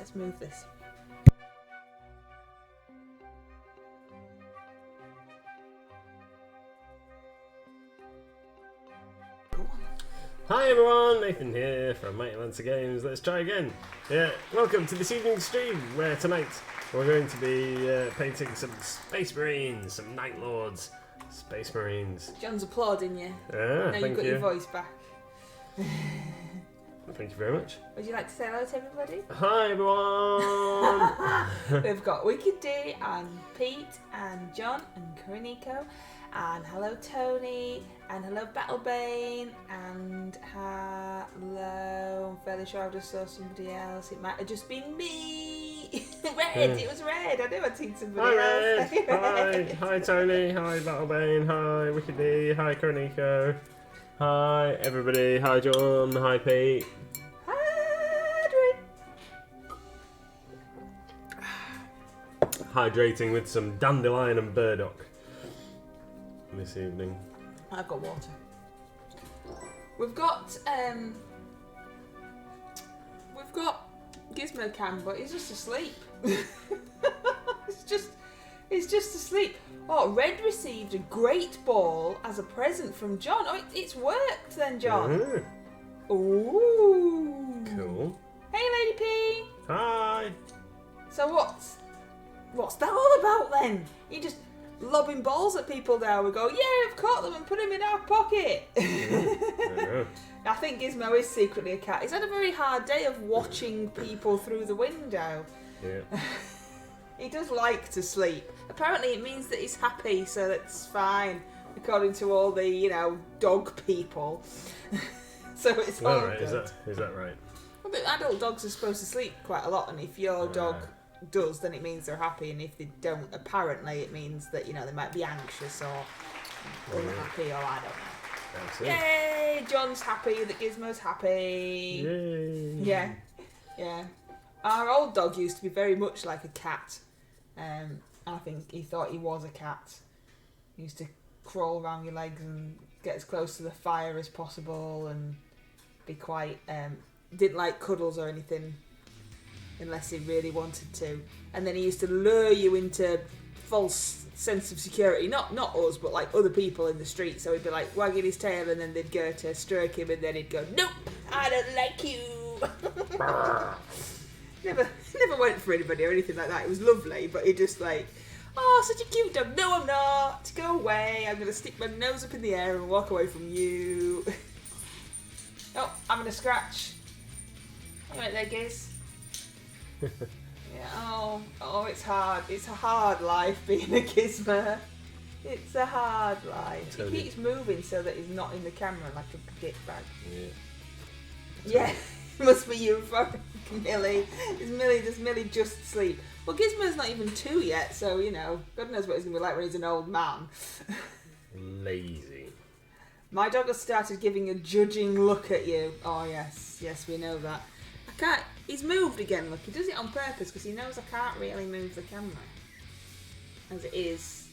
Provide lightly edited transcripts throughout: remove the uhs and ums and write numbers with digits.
let's move this. Hi everyone, Nathan here from Mighty Lancer Games. Let's try again. Welcome to this evening's stream, where tonight we're going to be painting some Space Marines, some Night Lords, Space Marines. John's applauding you. Now you've got your voice back. Thank you very much. Would you like to say hello to everybody? Hi everyone. We've got Wicked D and Pete and John and Kariniko. And hello Tony, and hello Battlebane, and hello, I'm fairly sure I just saw somebody else. It might have just been me. Red, it was Red. I knew I'd seen somebody else. Red. Hi Tony, hi Battlebane, hi Wicked D, hi Kariniko. Hi everybody, hi John, hi Pete. Hydrate. Hydrating with some dandelion and burdock this evening. I've got water. We've got Gizmo Cam, but he's just asleep. He's just asleep. Oh, Red received a great ball as a present from John. Oh, it's worked then, John. Ooh. Cool. Hey, Lady P. Hi. So what's that all about then? You just lobbing balls at people now. We go, yeah, we've caught them and put them in our pocket. I think Gizmo is secretly a cat. He's had a very hard day of watching people through the window. Yeah. He does like to sleep. Apparently it means that he's happy, so that's fine, according to all the, dog people. So it's all right. good. Is that right? Well, the adult dogs are supposed to sleep quite a lot, and if your dog does, then it means they're happy, and if they don't, apparently it means that they might be anxious or unhappy, or I don't know. Yay! John's happy that Gizmo's happy. Yay! Yeah. Our old dog used to be very much like a cat. I think he thought he was a cat. He used to crawl around your legs and get as close to the fire as possible, and be quite didn't like cuddles or anything unless he really wanted to. And then he used to lure you into false sense of security. Not us, but like other people in the street. So he'd be like wagging his tail, and then they'd go to stroke him, and then he'd go, "Nope, I don't like you." Never went for anybody or anything like that. It was lovely, but he just like, "Oh, such a cute dog." "No, I'm not. Go away. I'm going to stick my nose up in the air and walk away from you." "Oh, I'm going to scratch." "All right there, Giz." Yeah. Oh, it's hard. It's a hard life being a Gizmo. It's a hard life. He keeps moving so that he's not in the camera like a dick bag. Yeah. It must be euphoric, Millie. Does Millie just sleep? Well, Gizmo's not even 2 yet, so, God knows what he's going to be like when he's an old man. Lazy. My dog has started giving a judging look at you. Oh, yes, we know that. He's moved again, look. He does it on purpose because he knows I can't really move the camera, as it is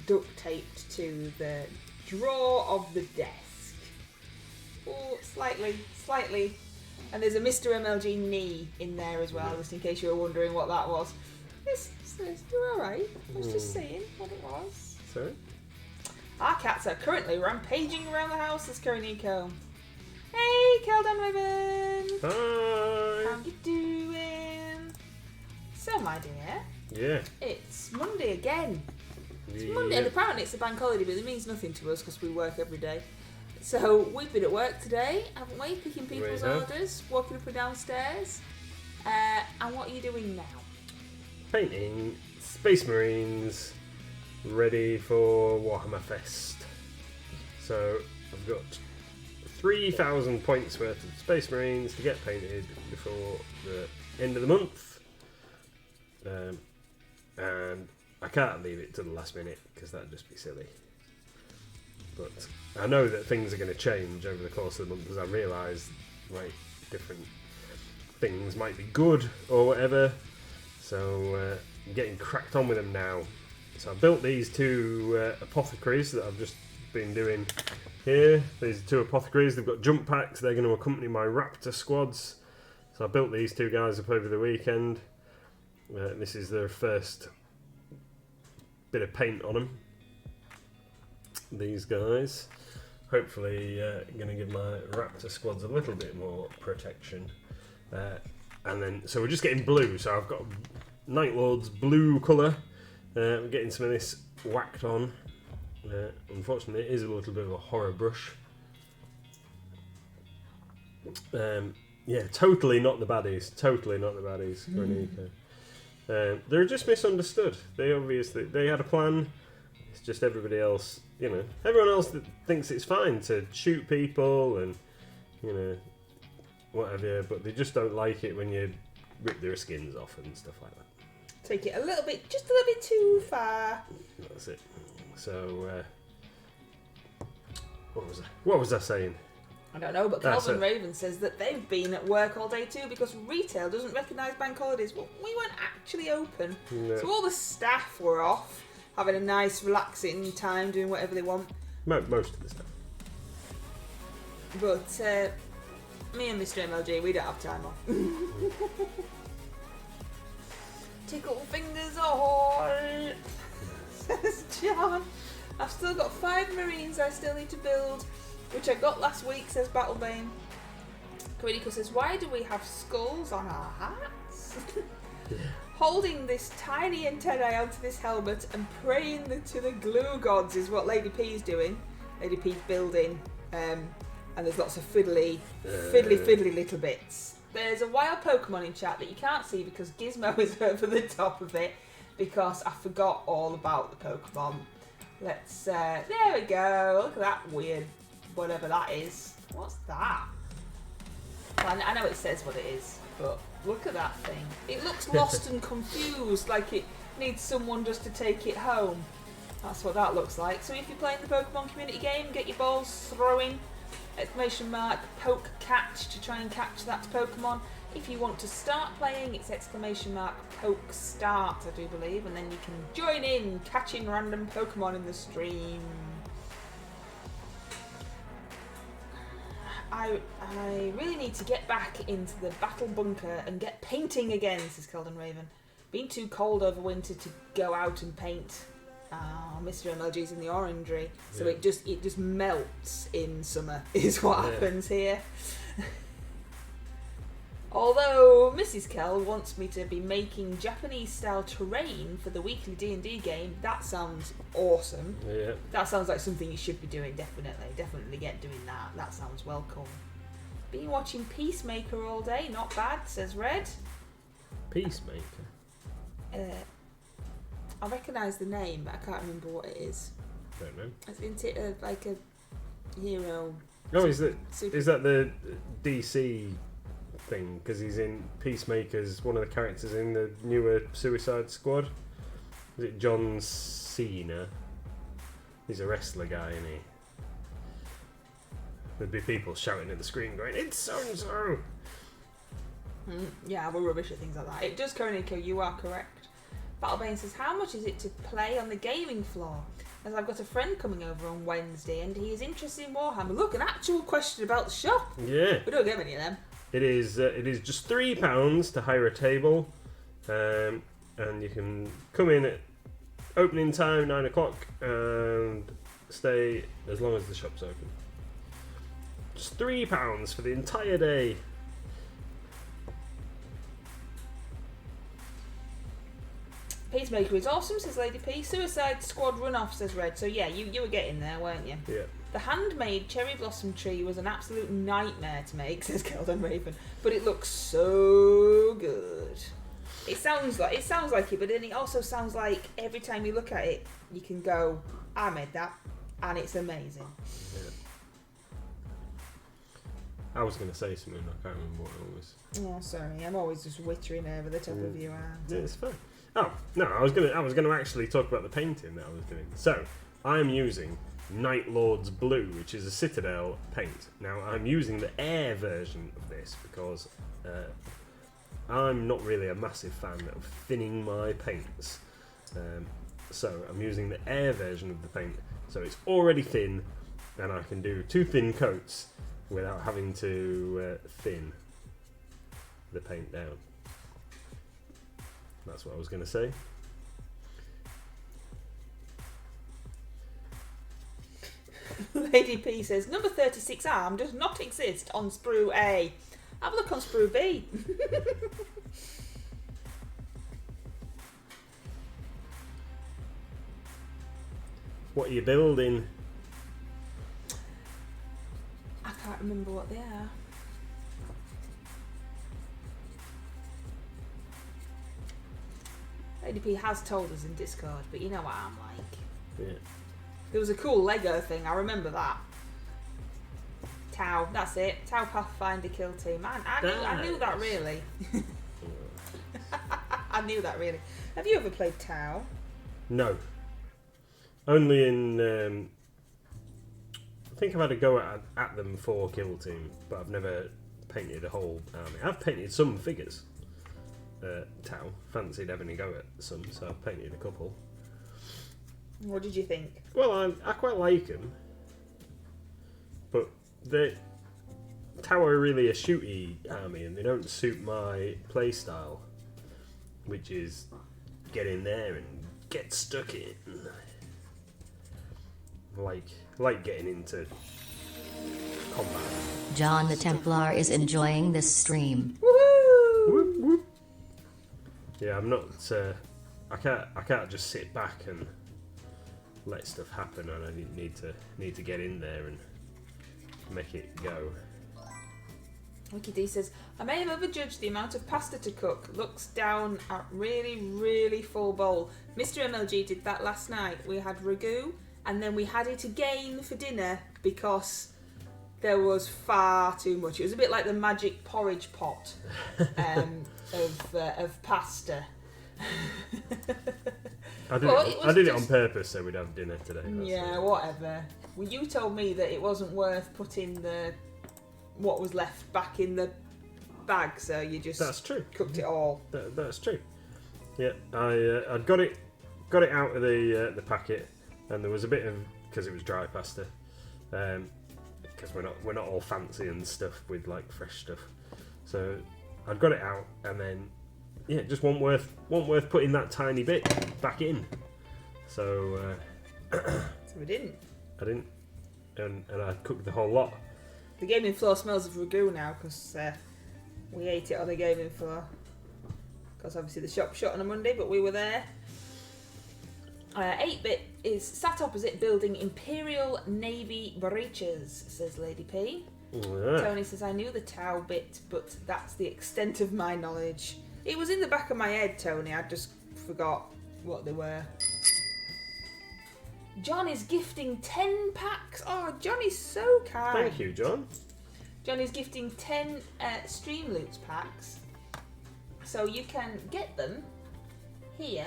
duct taped to the drawer of the desk. Oh, slightly. And there's a Mr MLG knee in there as well, just in case you were wondering what that was. You're alright. I was just saying what it was. Sorry? Our cats are currently rampaging around the house, says Kariniko. Hey, Keldan Ribbon! Hi! How you doing? So, my dear. Yeah. It's Monday again. It's Monday, and apparently it's a bank holiday, but it means nothing to us because we work every day. So, we've been at work today, haven't we? Picking people's orders, walking up and downstairs. And what are you doing now? Painting Space Marines ready for Warhammer Fest. So, I've got 3,000 points worth of Space Marines to get painted before the end of the month. And I can't leave it to the last minute because that'd just be silly. But I know that things are going to change over the course of the month because I realise different things might be good or whatever. So I'm getting cracked on with them now. So I built these 2 apothecaries that I've just been doing here. These are 2 apothecaries. They've got jump packs. They're going to accompany my raptor squads. So I built these two guys up over the weekend. This is their first bit of paint on them. These guys. Hopefully going to give my Raptor squads a little bit more protection. And then, so we're just getting blue. So I've got Night Lord's blue colour. We're getting some of this whacked on. Unfortunately, it is a little bit of a horror brush. Yeah, totally not the baddies. Totally not the baddies. They're just misunderstood. They had a plan. It's just everybody else, everyone else that thinks it's fine to shoot people and, whatever, but they just don't like it when you rip their skins off and stuff like that. Take it just a little bit too far. That's it. So, what was I saying? I don't know, but Calvin Raven says that they've been at work all day too because retail doesn't recognise bank holidays. Well, we weren't actually open. No. So all the staff were off, having a nice relaxing time, doing whatever they want. Most of the stuff. But me and Mr MLG, we don't have time off. Tickle fingers ahoy, says John. I've still got 5 Marines I still need to build, which I got last week, says Battlebane. Koriniko says, why do we have skulls on our hats? Holding this tiny antennae onto this helmet and praying to the glue gods is what Lady P's doing. Lady P's building, and there's lots of fiddly little bits. There's a wild Pokemon in chat that you can't see because Gizmo is over the top of it because I forgot all about the Pokemon. Let's, there we go, look at that weird, whatever that is. What's that? Well, I know it says what it is, but look at that thing. It looks lost and confused, like it needs someone just to take it home. That's what that looks like. So if you're playing the Pokemon community game, get your balls throwing. Exclamation mark poke catch to try and catch that Pokemon. If you want to start playing, it's exclamation mark poke start, I do believe, and then you can join in catching random Pokemon in the stream. I really need to get back into the battle bunker and get painting again, says Kelden Raven. Been too cold over winter to go out and paint. Mr MLG's in the orangery, so yeah. it just melts in summer is what happens here. Although Mrs. Kell wants me to be making Japanese style terrain for the weekly D&D game, that sounds awesome. Yeah. That sounds like something you should be doing, definitely get doing that. That sounds welcome. Been watching Peacemaker all day, not bad, says Red. Peacemaker? I recognise the name, but I can't remember what it is. Don't know. Isn't it like a hero? Oh, is that the DC thing? Because he's in Peacemaker's one of the characters in the newer Suicide Squad. Is it John Cena? He's a wrestler guy, isn't he? There'd be people shouting at the screen going, "It's so and so." Yeah, we're rubbish at things like that. It does, Koroniko, you are correct. Battlebane says, how much is it to play on the gaming floor? As I've got a friend coming over on Wednesday and he is interested in Warhammer. Look, an actual question about the shop. Yeah. We don't get many of them. It is just £3 to hire a table, and you can come in at opening time 9 o'clock and stay as long as the shop's open. Just £3 for the entire day. Peacemaker is awesome, says Lady P. Suicide Squad run-off, says Red. So yeah, you were getting there, weren't you? Yeah. The handmade cherry blossom tree was an absolute nightmare to make, says Kelden Raven. But it looks so good. It sounds like it, but then it also sounds like every time you look at it, you can go, I made that, and it's amazing. Yeah. I was going to say something, I can't remember what it was. Oh, sorry, I'm always just wittering over the top of you, aren't I? Yeah, it's fine. Oh, no, I was gonna actually talk about the painting that I was doing. So, I'm using Night Lord's Blue, which is a Citadel paint. Now, I'm using the air version of this because I'm not really a massive fan of thinning my paints. So, I'm using the air version of the paint. So, it's already thin, and I can do 2 thin coats without having to thin the paint down. That's what I was going to say. Lady P says, number 36 arm does not exist on sprue A. Have a look on sprue B. What are you building? I can't remember what they are. Lady P has told us in Discord, but you know what I'm like. Yeah. There was a cool Lego thing, I remember that. Tau, that's it. Tau Pathfinder Kill Team. I knew that really. I knew that really. Have you ever played Tau? No. Only in... I think I've had a go at them for Kill Team, but I've never painted a whole army. I've painted some figures. Tau. Fancied having a go at some, so I've painted a couple. What did you think? Well, I quite like them, but Tau are really a shooty army, and they don't suit my play style, which is get in there and get stuck in. Like getting into combat. John the Templar is enjoying this stream. Woohoo! Whoop, whoop. Yeah, I'm not. I can't just sit back and let stuff happen, and I need to get in there and make it go. Wiki D says, I may have overjudged the amount of pasta to cook. Looks down at really, really full bowl. Mr MLG did that last night. We had ragu, and then we had it again for dinner because there was far too much. It was a bit like the magic porridge pot of pasta. I did it on purpose so we'd have dinner today. Yeah, whatever. Well, you told me that it wasn't worth putting what was left back in the bag, so you just cooked it all. That's true. Yeah, I got it out of the packet, and there was a bit of, because it was dry pasta, because we're not all fancy and stuff with like fresh stuff. So I'd got it out, and then it just wasn't worth putting that tiny bit back in. So so we didn't. I didn't, and I cooked the whole lot. The gaming floor smells of ragu now because we ate it on the gaming floor. Because obviously the shop shut on a Monday, but we were there. 8-bit is sat opposite building Imperial Navy breaches, says Lady P. Yeah. Tony says, I knew the Tau bit, but that's the extent of my knowledge. It was in the back of my head, Tony. I just forgot what they were. John is gifting 10 packs. Oh, John is so kind. Thank you, John. John is gifting 10 Stream Loots packs. So you can get them here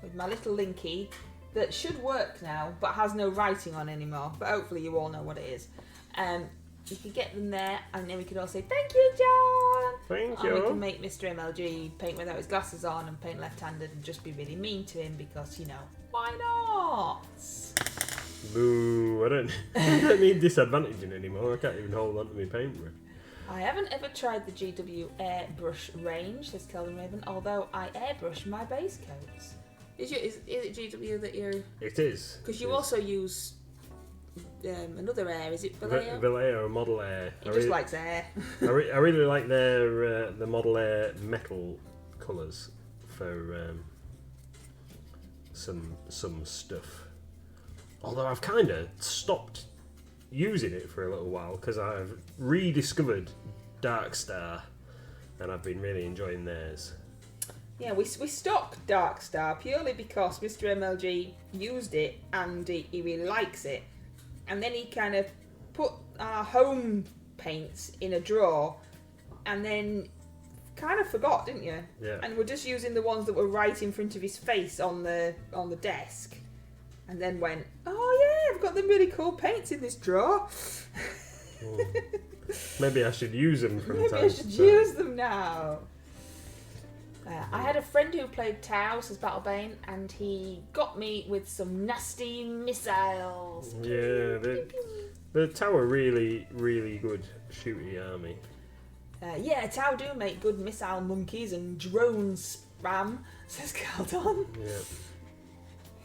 with my little linky that should work now but has no writing on anymore. But hopefully you all know what it is. You can get them there, and then we can all say, thank you, John! Thank you. And we you. can make Mr MLG paint without his glasses on and paint left-handed and just be really mean to him because, why not? Boo, I don't need disadvantaging anymore. I can't even hold on to my paintbrush. I haven't ever tried the GW airbrush range, says Kelvin Raven, although I airbrush my base coats. Is it GW that you're... It is. Because you also use another air, is it Vallejo? Vallejo Model Air. He just likes air. I really like their the Model Air metal colours for some stuff. Although I've kind of stopped using it for a little while because I've rediscovered Dark Star and I've been really enjoying theirs. Yeah, we stopped Dark Star purely because Mr MLG used it and he really likes it. And then he kind of put our home paints in a drawer and then kind of forgot, didn't you? Yeah. And we're just using the ones that were right in front of his face on the desk. And then went, oh yeah, I've got them really cool paints in this drawer. Maybe I should use them from time to time. Maybe I should use them now. I had a friend who played Tau, says Battlebane, and he got me with some nasty missiles. Yeah, the Tau are really, really good shooty army. Yeah, Tau do make good missile monkeys and drone spam, says Caldon. Yeah.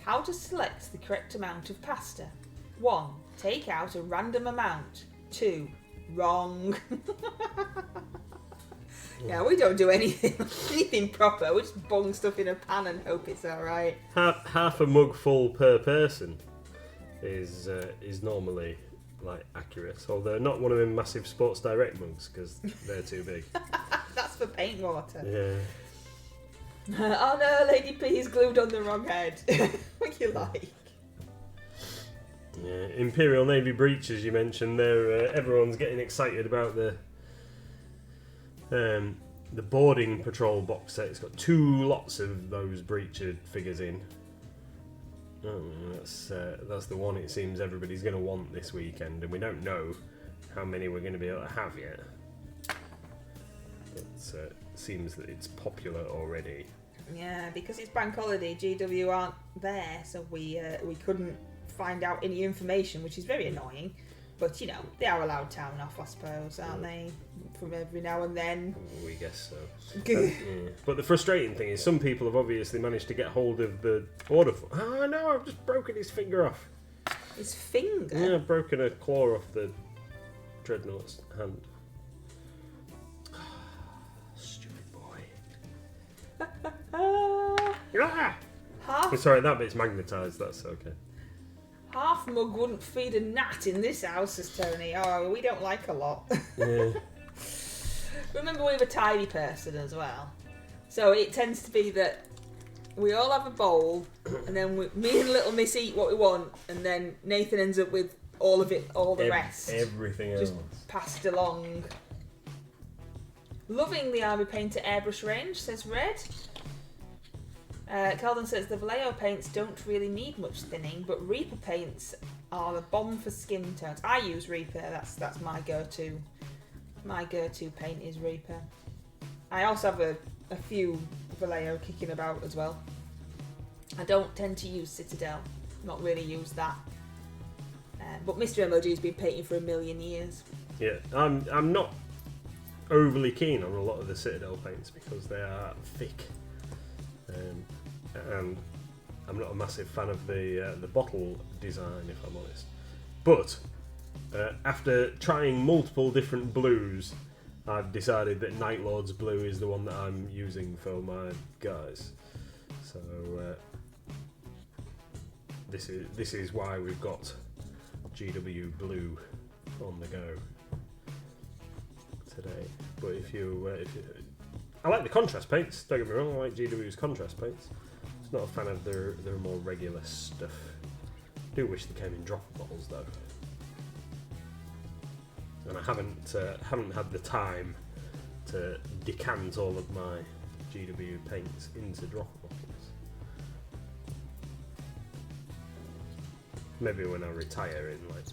How to select the correct amount of pasta. 1. Take out a random amount. 2. Wrong. Yeah, we don't do anything proper. We just bung stuff in a pan and hope it's alright. Half a mug full per person is normally like accurate, although not one of them massive Sports Direct mugs because they're too big. That's for paint water. Yeah. Oh no, Lady P is glued on the wrong head. What you like? Yeah. Imperial Navy breaches you mentioned. They're everyone's getting excited about the boarding patrol box set. It's got 2 lots of those breacher figures in. Oh, that's the one it seems everybody's going to want this weekend, and we don't know how many we're going to be able to have yet. But it seems that it's popular already. Yeah, because it's bank holiday, GW aren't there, so we couldn't find out any information, which is very annoying. But, you know, they are allowed town off, I suppose, aren't they? From every now and then. We guess so. Yeah. But the frustrating thing is some people have obviously managed to get hold of the order form. Oh, no, I've just broken his finger off. His finger? Yeah, I've broken a claw off the Dreadnought's hand. Stupid boy. Half Sorry, that bit's magnetised, that's okay. Half mug wouldn't feed a gnat in this house, says Tony. Oh, we don't like a lot. Yeah. Remember, we're a tidy person as well. So it tends to be that we all have a bowl, and then me and Little Miss eat what we want, and then Nathan ends up with all of it, all the rest. Everything else. Just passed along. Loving the Army Painter airbrush range, says Red. Calden says the Vallejo paints don't really need much thinning, but Reaper paints are the bomb for skin tones. I use Reaper. That's my go-to. My go-to paint is Reaper. I also have a few Vallejo kicking about as well. I don't tend to use Citadel. Not really use that. But Mr MLG has been painting for 1,000,000 years. Yeah, I'm not overly keen on a lot of the Citadel paints because they are thick. And I'm not a massive fan of the bottle design, if I'm honest. But after trying multiple different blues, I've decided that Night Lord's blue is the one that I'm using for my guys. So this is why we've got GW blue on the go today. But if you I like the contrast paints, don't get me wrong, I like GW's contrast paints. I'm not a fan of their more regular stuff. I do wish they came in dropper bottles though. And I haven't had the time to decant all of my GW paints into dropper bottles. Maybe when I retire in like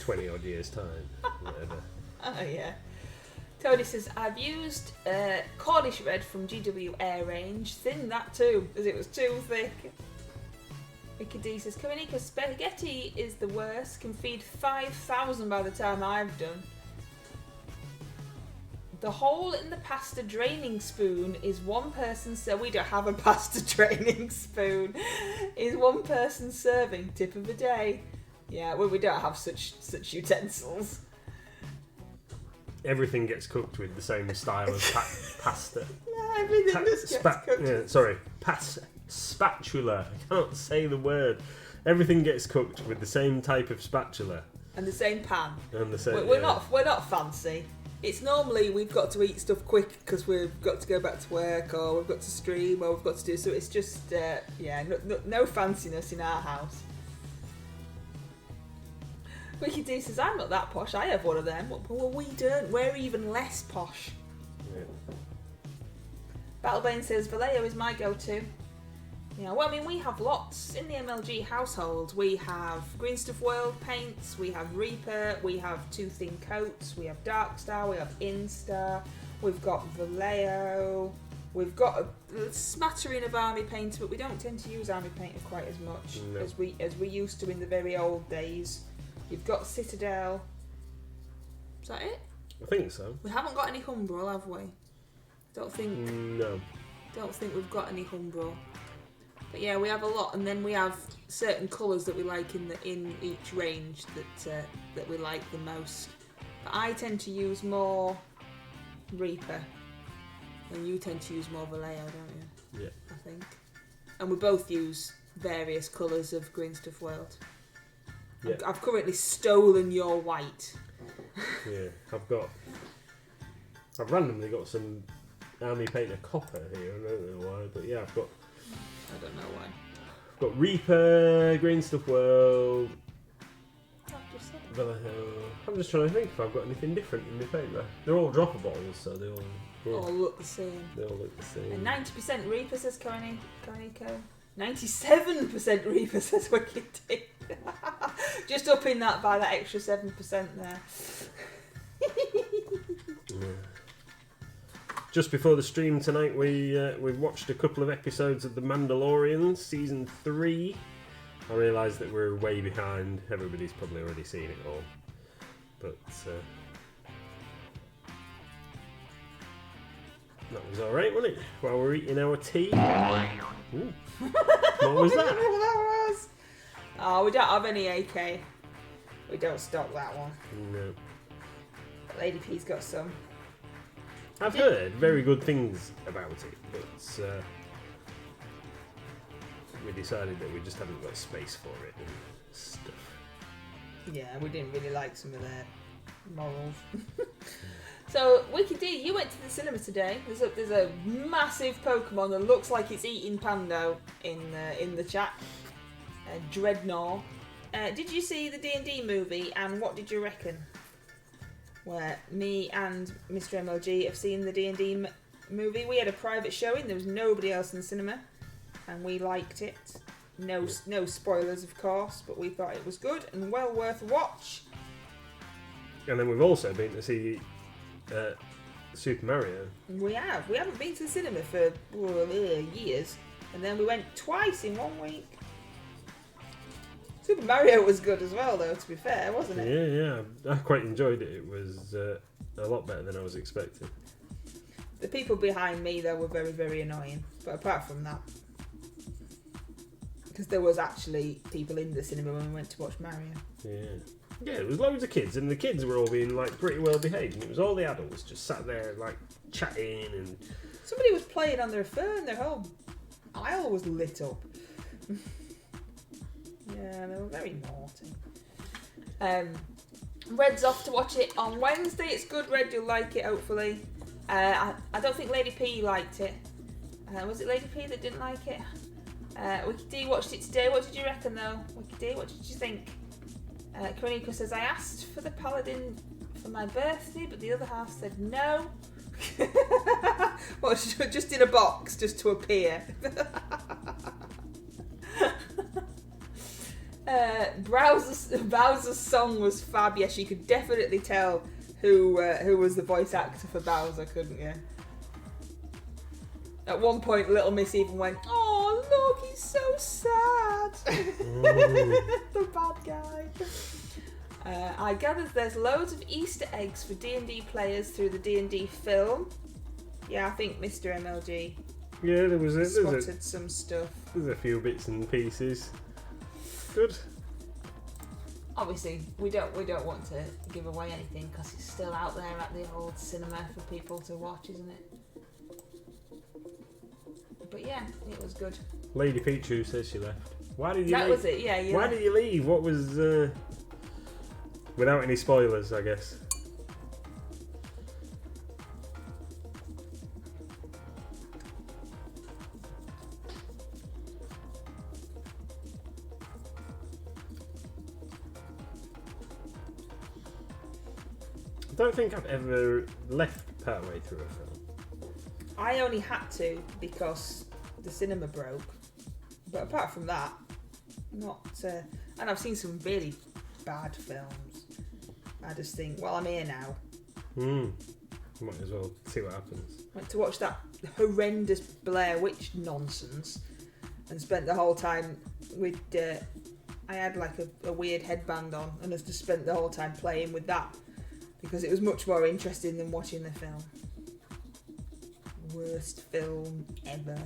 20 odd years time, whatever. Oh yeah. Tony says, I've used Cornish Red from GW Air Range. Thin that too, as it was too thick. Mickey D says, Kaminiko spaghetti is the worst. Can feed 5,000 by the time I've done. The hole in the pasta draining spoon is one person, so we don't have a pasta draining spoon. Is one person serving. Tip of the day. Yeah, well, we don't have such utensils. Everything gets cooked with the same style of pasta. No, everything just gets cooked. Yeah, sorry, spatula. I can't say the word. Everything gets cooked with the same type of spatula And the same pan. and the same. We're not fancy. It's normally we've got to eat stuff quick because we've got to go back to work or we've got to stream or we've got to do. So it's just no fanciness in our house. Wiki D says, I'm not that posh, I have one of them. Well, we don't, we're even less posh. Yeah. Battlebane says, Vallejo is my go-to. Yeah, well, I mean, we have lots. In the MLG household, we have Green Stuff World paints, we have Reaper, we have two thin coats, we have Darkstar, we have Instar, we've got Vallejo, we've got a smattering of army paints, but we don't tend to use army painter quite as much as we used to in the very old days. You've got Citadel. Is that it? I think so. We haven't got any Humbrol, have we? Don't think. No. Don't think we've got any Humbrol. But yeah, we have a lot, and then we have certain colours that we like in each range that we like the most. But I tend to use more Reaper, and you tend to use more Vallejo, don't you? Yeah. I think. And we both use various colours of Green Stuff World. Yeah. I've currently stolen your white. Yeah, I've randomly got some Army Painter copper here. I don't know why, but yeah, I don't know why. I've got Reaper, Green Stuff World, I've just said it. Vallejo. I'm just trying to think if I've got anything different in my paper. They're all dropper bottles, so they All look the same. They all look the same. And 90% Reaper, says Cornico. 97% Reaper, says Wicked D. Just upping that by that extra 7% there. Yeah. Just before the stream tonight, we watched a couple of episodes of The Mandalorian season 3. I realised that we're way behind. Everybody's probably already seen it all, but that was all right, wasn't it? While we're eating our tea. Ooh. What was that? That was. Oh, we don't have any AK. We don't stock that one. No. But Lady P's got some. I've heard very good things about it, but we decided that we just haven't got space for it and stuff. Yeah, we didn't really like some of their morals. So, Wicked D, you went to the cinema today. There's a massive Pokemon that looks like it's eating Pando in the chat. Dreadnought. Did you see the D&D movie, and what did you reckon? Where me and Mr MLG have seen the D&D movie. We had a private showing. There was nobody else in the cinema, and we liked it. No spoilers, of course, but we thought it was good and well worth a watch. And then we've also been to see Super Mario. We haven't been to the cinema for years, and then we went twice in 1 week. Super Mario was good as well, though, to be fair, wasn't it? Yeah, I quite enjoyed it. It was a lot better than I was expecting. The people behind me, though, were very, very annoying. But apart from that, because there was actually people in the cinema when we went to watch Mario. Yeah, there was loads of kids, and the kids were all being like pretty well behaved. And it was all the adults just sat there like chatting and. Somebody was playing on their phone. Their whole aisle was lit up. Yeah, they were very naughty. Red's off to watch it on Wednesday. It's good, Red. You'll like it, hopefully. I don't think Lady P liked it. Was it Lady P that didn't like it? Wicked D watched it today. What did you reckon, though? Wicked D, what did you think? Koroniko says, I asked for the Paladin for my birthday, but the other half said no. Well, just in a box, just to appear. Bowser's song was fab. Yes, you could definitely tell who was the voice actor for Bowser, couldn't you? At one point, Little Miss even went, "Oh, look, he's so sad." The bad guy. I gather there's loads of Easter eggs for D&D players through the D&D film. Yeah, I think Mr MLG Yeah, there was spotted some stuff. There's a few bits and pieces. Good. Obviously, we don't want to give away anything because it's still out there at the old cinema for people to watch, isn't it? But yeah, it was good. Lady Pichu says she left. Why did you leave? That was it, yeah. Why did you leave? What was... Without any spoilers, I guess. I don't think I've ever left partway through a film. I only had to because the cinema broke. But apart from that, not... and I've seen some really bad films. I just think, well, I'm here now. Might as well see what happens. Went to watch that horrendous Blair Witch nonsense and spent the whole time with... I had like a weird headband on and just spent the whole time playing with that. because it was much more interesting than watching the film. Worst film ever.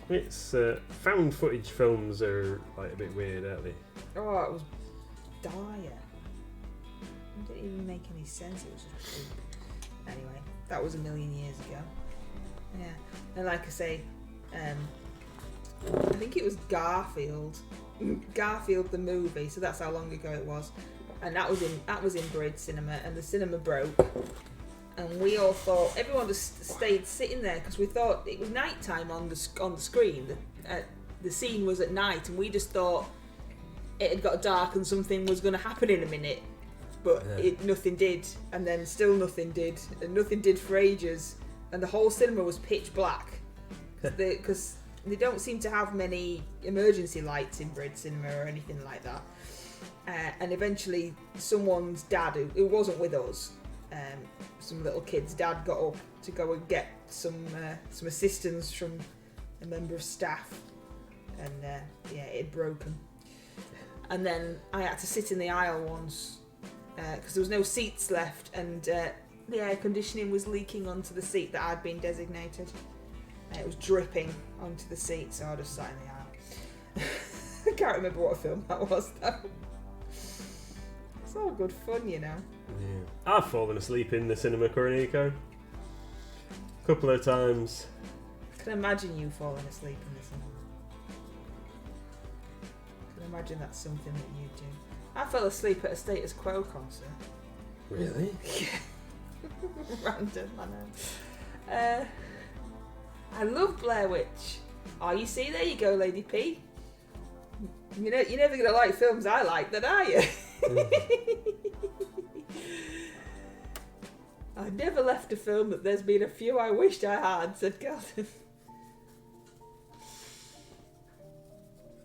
It's found footage films are like a bit weird, aren't they? Oh, it was dire. It didn't even make any sense. It was just poop. Anyway, that was a million years ago. Yeah, and like I say, I think it was Garfield the movie. So that's how long ago it was, and that was in Bridge Cinema, and the cinema broke, and we all thought everyone just stayed sitting there because we thought it was night time on the screen. The scene was at night, and we just thought it had got dark and something was going to happen in a minute, but nothing did, and then still nothing did, and nothing did for ages, and the whole cinema was pitch black because they don't seem to have many emergency lights in Bridge Cinema or anything like that. And eventually someone's dad, who wasn't with us, some little kid's dad, got up to go and get some assistance from a member of staff, and it had broken. And then I had to sit in the aisle once because there was no seats left, and the air conditioning was leaking onto the seat that I'd been designated. It was dripping onto the seat, so I just sat in the aisle. I can't remember what film that was, though. It's all good fun, you know. Yeah. I've fallen asleep in the cinema, Coroniko. A couple of times. I can imagine you falling asleep in the cinema. I can imagine that's something that you do. I fell asleep at a Status Quo concert. Really? Random, I know. I love Blair Witch. Oh, you see, there you go, Lady P. You know, you're never going to like films I like, then are you? I never left a film that there's been a few I wished I had, said Calvin.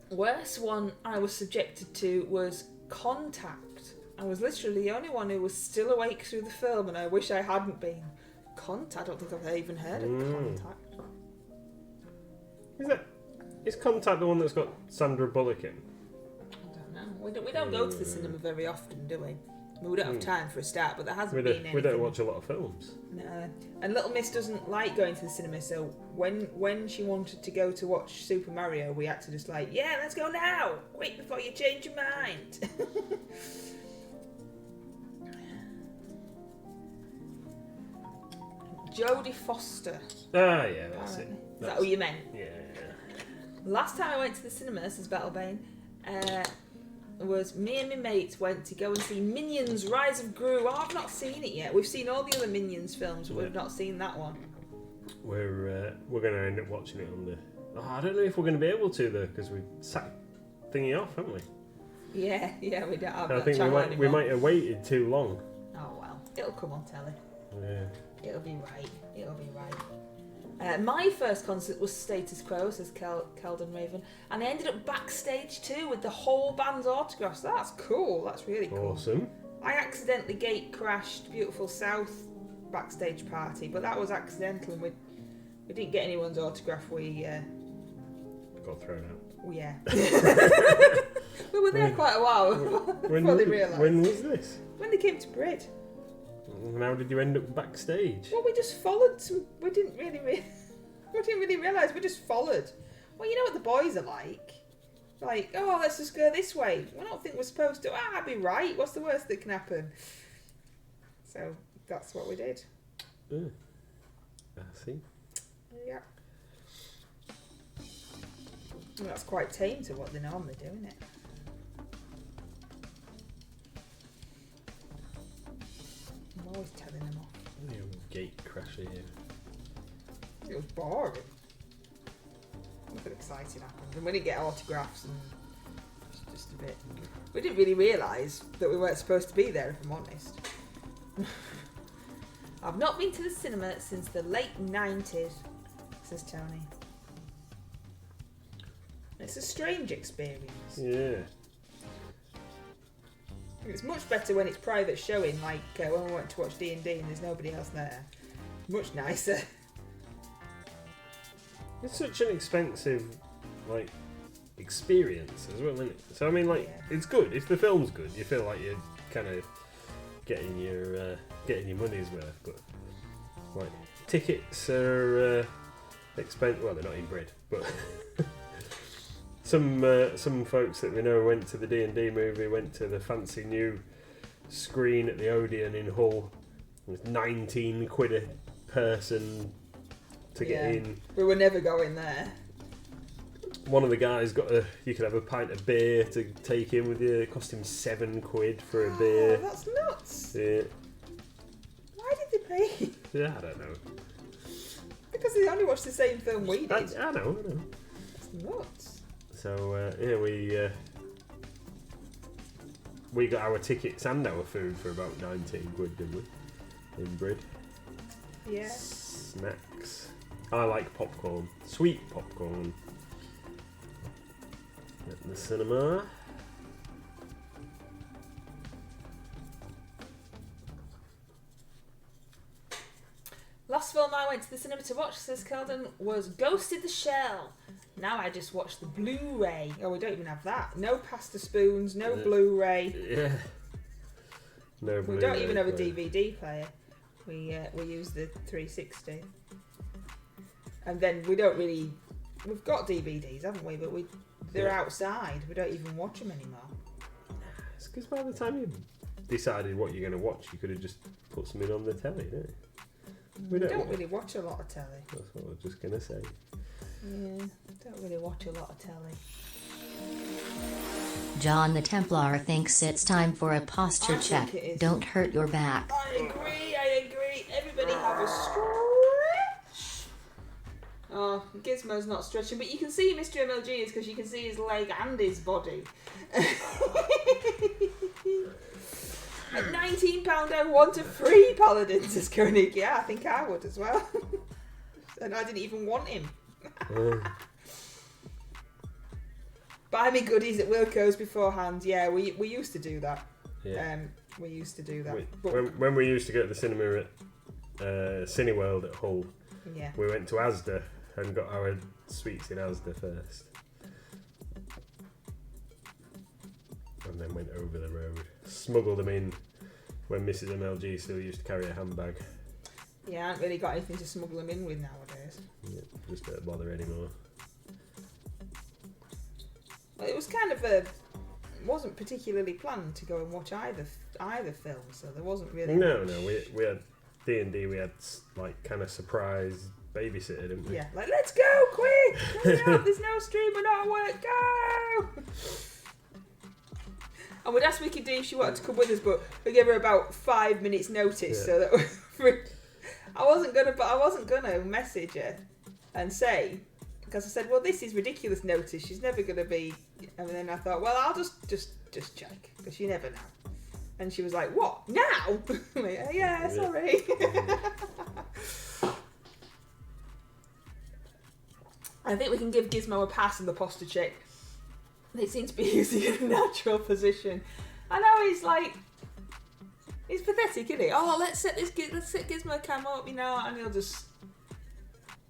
Worst one I was subjected to was Contact. I was literally the only one who was still awake through the film, and I wish I hadn't been. Contact? I don't think I've even heard of Contact. Is Contact the one that's got Sandra Bullock in? I don't know. We don't go to the cinema very often, do we? I mean, we don't have time for a start, but there hasn't been anything. We don't watch a lot of films. No. And Little Miss doesn't like going to the cinema, so when she wanted to go to watch Super Mario, we had to just like, yeah, let's go now! Quick, before you change your mind! Jodie Foster. Ah, yeah, that's it. Is that what you meant? Yeah. Last time I went to the cinema, says Battlebane, was me and my mates went to go and see Minions Rise of Gru. Oh, I've not seen it yet. We've seen all the other Minions films, but we've not seen that one. We're going to end up watching it on the... Oh, I don't know if we're going to be able to, though, because we sat thingy off, haven't we? Yeah, we don't have I that think channel we might have waited too long. Oh, well. It'll come on telly. Yeah. It'll be right. My first concert was Status Quo, says Keldon Raven, and I ended up backstage too with the whole band's autographs. That's cool. That's really cool. Awesome. I accidentally gate crashed Beautiful South backstage party, but that was accidental, and we didn't get anyone's autograph. We got thrown out. Yeah. We were there quite a while before they realised. When was this? When they came to Brid. And how did you end up backstage? Well, we just followed some... We didn't really realise. We just followed. Well, you know what the boys are like. Like, oh, let's just go this way. I don't think we're supposed to. I'd be right. What's the worst that can happen? So, that's what we did. I see. Yeah. Well, that's quite tame to what they normally do, isn't it? I'm always telling them off. You gate crasher here. It was boring. Nothing exciting happened. And we didn't get autographs, and it's just a bit... We didn't really realise that we weren't supposed to be there, if I'm honest. I've not been to the cinema since the late 90s, says Tony. It's a strange experience. Yeah. It's much better when it's private showing, like when we went to watch D&D and there's nobody else there. Much nicer. It's such an expensive, experience as well, isn't it? So I mean, it's good. If the film's good, you feel like you're kind of getting your money's worth. But like tickets are expensive. Well, they're not in bread, but some folks that we know went to the D&D movie, went to the fancy new screen at the Odeon in Hull. It was 19 quid a person to get in. We were never going there. One of the guys you could have a pint of beer to take in with you. It cost him 7 quid for a beer. That's nuts. Yeah. Why did they pay? Yeah, I don't know. Because they only watched the same film we did. I know. It's nuts. So we got our tickets and our food for about 19 quid, didn't we? In bread. Yeah. Snacks. I like popcorn. Sweet popcorn. At the cinema. Last film I went to the cinema to watch, says Keldon, was Ghost in the Shell. Now I just watched the Blu-ray. Oh, we don't even have that. No pasta spoons, no Blu-ray. Yeah. No Blu-ray. We don't even have a DVD player. We use the 360. And then we don't really... We've got DVDs, haven't we? But they're outside. We don't even watch them anymore. It's because by the time you decided what you're going to watch, you could have just put something on the telly, don't you? We don't really watch a lot of telly. That's what I was just going to say. Yeah, don't really watch a lot of telly. John the Templar thinks it's time for a posture check. Don't hurt your back. I agree. Everybody have a stretch. Oh, Gizmo's not stretching, but you can see Mr MLG is because you can see his leg and his body. At £19 I want a free paladin, says Koenig. Yeah, I think I would as well. And I didn't even want him. Buy me goodies at Wilco's beforehand. Yeah, we used to do that. Yeah. We used to do that. When we used to go to the cinema at Cineworld at Hull, yeah, we went to Asda and got our sweets in Asda first. And then went over the road. Smuggled them in when Mrs MLG still used to carry a handbag. Yeah, I haven't really got anything to smuggle them in with nowadays. Yeah, just don't bother anymore. Well, it was kind of it wasn't particularly planned to go and watch either film, so there wasn't really. No, we had D&D. We had like kind of surprise babysitter, didn't we? Yeah, like let's go quick! Hurry up, there's no stream, we're not at work. Go! And we'd ask Vicky D if she wanted to come with us, but we gave her about 5 minutes notice, so that I wasn't gonna message her and say, because I said, well, this is ridiculous notice. She's never gonna be. And then I thought, well, I'll just check, because you never know. And she was like, what now? I'm like, yeah, sorry. I think we can give Gizmo a pass on the posture check. They seem to be using a natural position. I know he's pathetic, isn't he? Oh, let's set Gizmo cam up, and he'll just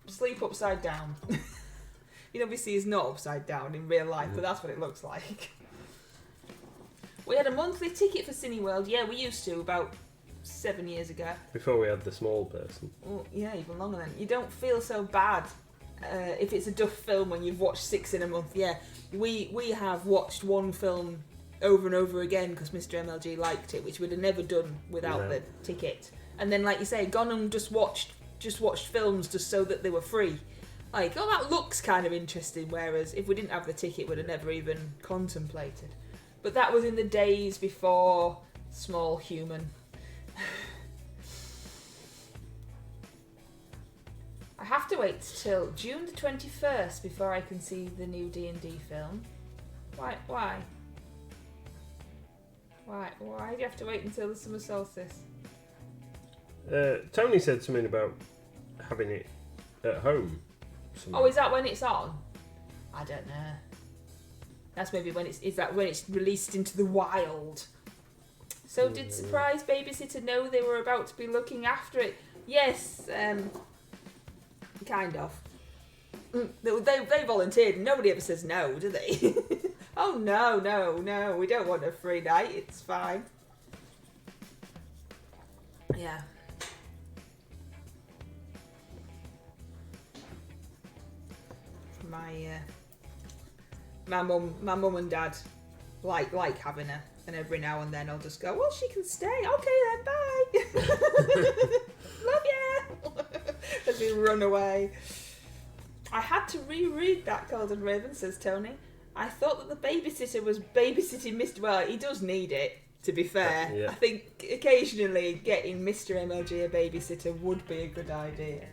sleep upside down. Obviously he's not upside down in real life, but that's what it looks like. We had a monthly ticket for Cineworld. Yeah, we used to about 7 years ago. Before we had the small person. Oh, yeah, even longer than. You don't feel so bad if it's a duff film when you've watched 6 in a month. Yeah, we have watched one film over and over again because Mr MLG liked it, which we'd have never done without the ticket. And then, like you say, gone and just watched films just so that they were free. Like, oh, that looks kind of interesting. Whereas if we didn't have the ticket, we'd have never even contemplated. But that was in the days before Small Human. I have to wait till June the 21st before I can see the new D&D film. Why? Why do you have to wait until the summer solstice? Tony said something about having it at home. Oh, is that when it's on? I don't know. That's maybe when it's released into the wild. So did surprise babysitter know they were about to be looking after it? Yes, kind of. They volunteered. Nobody ever says no, do they? Oh no, we don't want a free night. It's fine. Yeah. My mum and dad like having her, and every now and then I'll just go, well, she can stay. Okay then, bye. Love you. As we run away. I had to reread that, Golden Raven, says Tony. I thought that the babysitter was babysitting Mr. Well, he does need it, to be fair. Yeah. I think occasionally getting Mr. MLG a babysitter would be a good idea.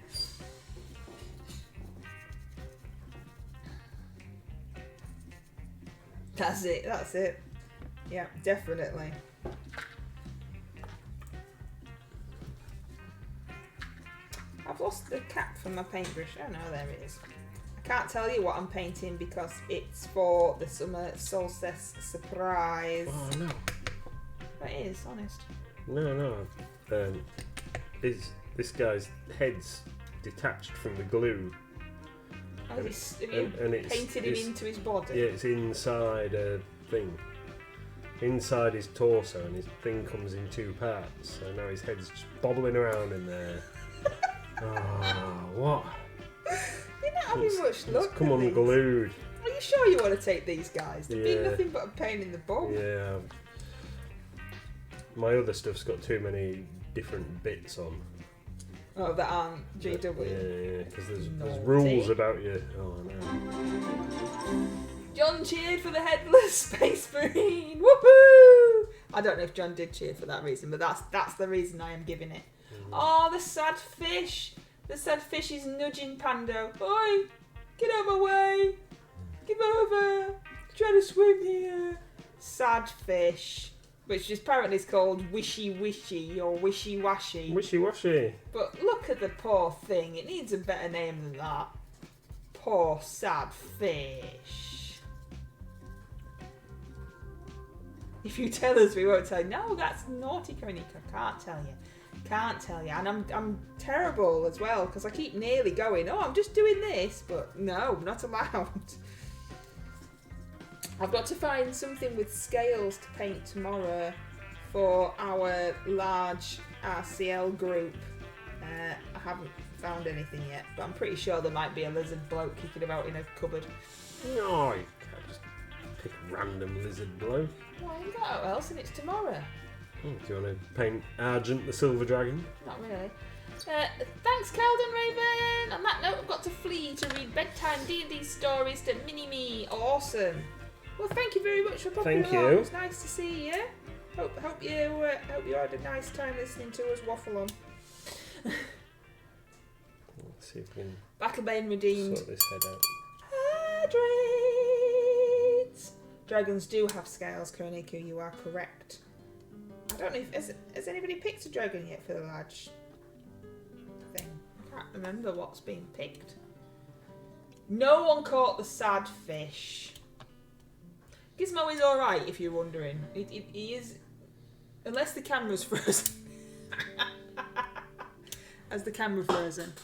That's it. Yeah, definitely. I've lost the cap from my paintbrush. Oh no, there it is. I can't tell you what I'm painting because it's for the summer solstice surprise. Oh no. It is, honest. No. This guy's head's detached from the glue. Oh, have you painted him into his body? Yeah, it's inside a thing. Inside his torso, and his thing comes in two parts. So now his head's just bobbling around in there. Oh, what? You're not having much luck. It's come unglued. Are you sure you want to take these guys? They've been Yeah. nothing but a pain in the bum. Yeah. My other stuff's got too many different bits on. Oh, that aren't GW. Yeah, because there's Naughty. rules about you. Oh no. John cheered for the headless space marine. Woohoo! I don't know if John did cheer for that reason, but that's the reason I am giving it. Oh, the sad fish. The sad fish is nudging Pando. Oi! Get out of my way! Give over! Try to swim here. Sad fish. Which apparently is called Wishy Wishy or Wishy Washy. Wishy washy. But look at the poor thing. It needs a better name than that. Poor sad fish. If you tell us, we won't tell you. No, that's naughty, Konika. Can't tell you. Can't tell you. And I'm terrible as well because I keep nearly going, oh, I'm just doing this. But no, not allowed. I've got to find something with scales to paint tomorrow for our large RCL group. I haven't found anything yet, but I'm pretty sure there might be a lizard bloke kicking about in a cupboard. No, you can't just pick a random lizard bloke. Well, you got what else, and it's tomorrow. Do you want to paint Argent the Silver Dragon? Not really. Thanks, Kelden Raven. On that note, I've got to flee to read bedtime D&D stories to Mini-Me. Awesome. Well, thank you very much for popping Thank along. you. It's nice to see you. Hope you had a nice time listening to us waffle on. Let's see if we can Battlebane redeemed. sort this head out. Hydrates. Dragons do have scales, Kroniku. You are correct. I don't know if has anybody picked a dragon yet for the large thing. I can't remember what's been picked. No one caught the sad fish. Gizmo is alright, if you're wondering. He is... Unless the camera's frozen. As the camera frozen.